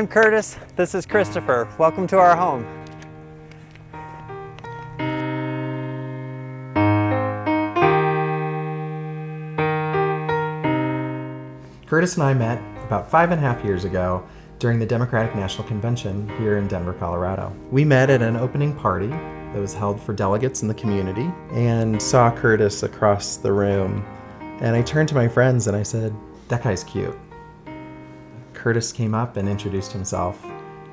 I'm Curtis, this is Christopher. Welcome to our home. Curtis and I met about 5.5 years ago during the Democratic National Convention here in Denver, Colorado. We met at an opening party that was held for delegates in the community and saw Curtis across the room. And I turned to my friends and I said, "That guy's cute." Curtis came up and introduced himself,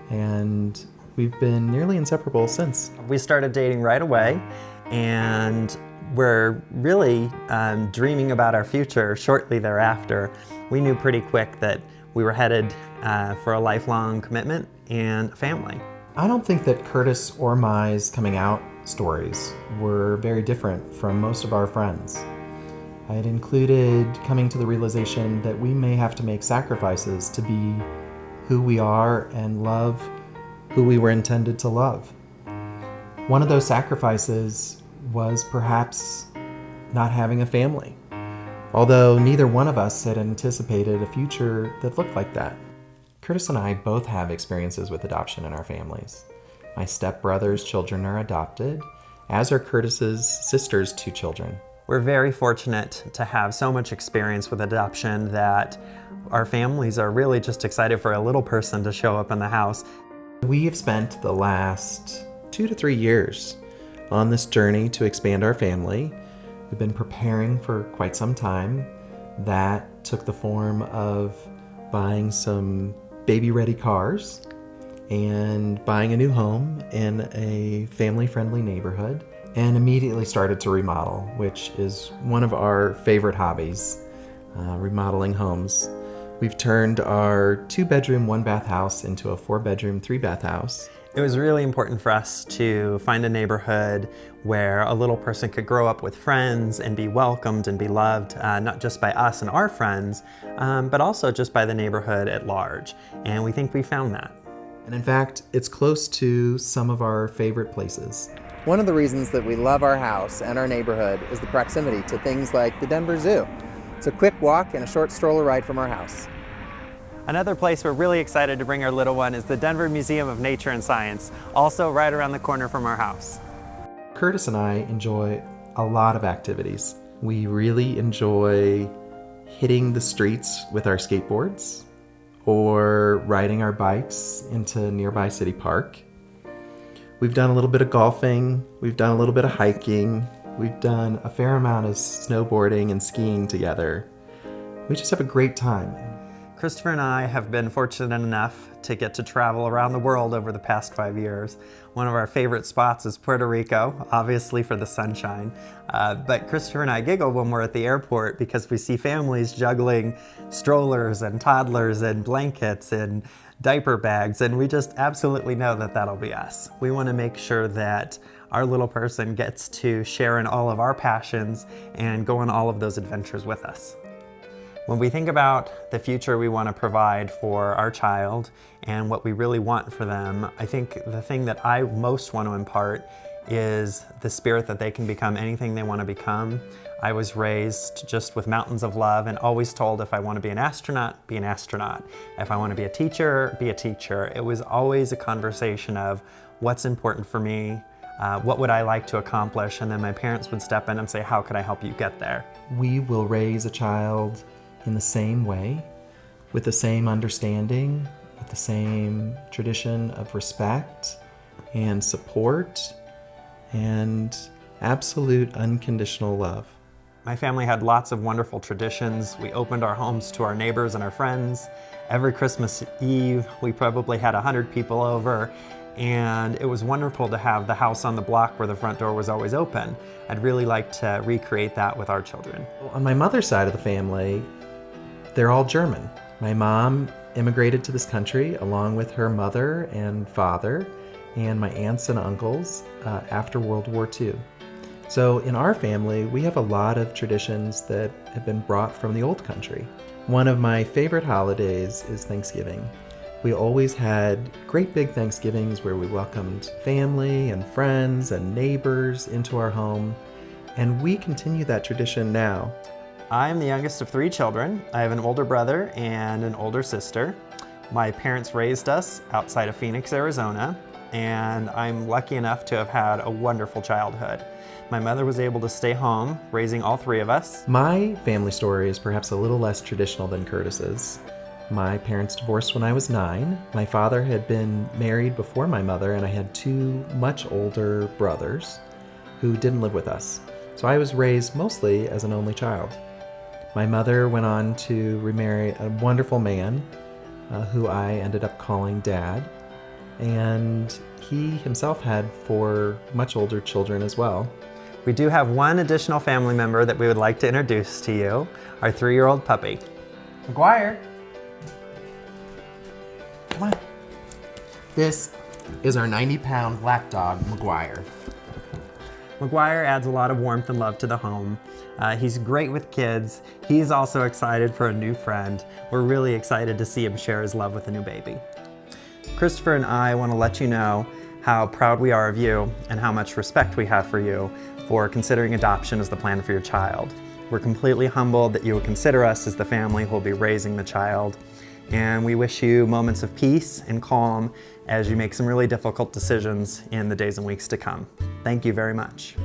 and we've been nearly inseparable since. We started dating right away, and we're really dreaming about our future shortly thereafter. We knew pretty quick that we were headed for a lifelong commitment and a family. I don't think that Curtis or my coming out stories were very different from most of our friends. It included coming to the realization that we may have to make sacrifices to be who we are and love who we were intended to love. One of those sacrifices was perhaps not having a family, although neither one of us had anticipated a future that looked like that. Curtis and I both have experiences with adoption in our families. My stepbrother's children are adopted, as are Curtis's sister's 2 children. We're very fortunate to have so much experience with adoption that our families are really just excited for a little person to show up in the house. We have spent the last 2 to 3 years on this journey to expand our family. We've been preparing for quite some time. That took the form of buying some baby-ready cars and buying a new home in a family-friendly neighborhood, and immediately started to remodel, which is one of our favorite hobbies, remodeling homes. We've turned our 2-bedroom, 1-bath house into a 4-bedroom, 3-bath house. It was really important for us to find a neighborhood where a little person could grow up with friends and be welcomed and be loved, not just by us and our friends, but also just by the neighborhood at large. And we think we found that. And in fact, it's close to some of our favorite places. One of the reasons that we love our house and our neighborhood is the proximity to things like the Denver Zoo. It's a quick walk and a short stroller ride from our house. Another place we're really excited to bring our little one is the Denver Museum of Nature and Science, also right around the corner from our house. Curtis and I enjoy a lot of activities. We really enjoy hitting the streets with our skateboards or riding our bikes into nearby city park. We've done a little bit of golfing, we've done a little bit of hiking, we've done a fair amount of snowboarding and skiing together. We just have a great time. Christopher and I have been fortunate enough to get to travel around the world over the past 5 years. One of our favorite spots is Puerto Rico, obviously for the sunshine. But Christopher and I giggle when we're at the airport because we see families juggling strollers and toddlers and blankets and diaper bags, and we just absolutely know that that'll be us. We want to make sure that our little person gets to share in all of our passions and go on all of those adventures with us. When we think about the future we want to provide for our child and what we really want for them, I think the thing that I most want to impart is the spirit that they can become anything they want to become. I was raised just with mountains of love and always told if I want to be an astronaut, be an astronaut. If I want to be a teacher, be a teacher. It was always a conversation of what's important for me, what would I like to accomplish, and then my parents would step in and say, how could I help you get there? We will raise a child in the same way, with the same understanding, with the same tradition of respect and support and absolute unconditional love. My family had lots of wonderful traditions. We opened our homes to our neighbors and our friends. Every Christmas Eve, we probably had 100 people over, and it was wonderful to have the house on the block where the front door was always open. I'd really like to recreate that with our children. On my mother's side of the family, they're all German. My mom immigrated to this country along with her mother and father and my aunts and uncles after World War II. So in our family, we have a lot of traditions that have been brought from the old country. One of my favorite holidays is Thanksgiving. We always had great big Thanksgivings where we welcomed family and friends and neighbors into our home, and we continue that tradition now. I'm the youngest of 3 children. I have an older brother and an older sister. My parents raised us outside of Phoenix, Arizona, and I'm lucky enough to have had a wonderful childhood. My mother was able to stay home, raising all three of us. My family story is perhaps a little less traditional than Curtis's. My parents divorced when I was 9. My father had been married before my mother, and I had 2 much older brothers who didn't live with us. So I was raised mostly as an only child. My mother went on to remarry a wonderful man who I ended up calling Dad, and he himself had 4 much older children as well. We do have one additional family member that we would like to introduce to you, our 3-year-old puppy. McGuire! Come on. This is our 90-pound black dog, McGuire. McGuire adds a lot of warmth and love to the home. He's great with kids. He's also excited for a new friend. We're really excited to see him share his love with a new baby. Christopher and I want to let you know how proud we are of you and how much respect we have for you for considering adoption as the plan for your child. We're completely humbled that you would consider us as the family who will be raising the child, and we wish you moments of peace and calm as you make some really difficult decisions in the days and weeks to come. Thank you very much.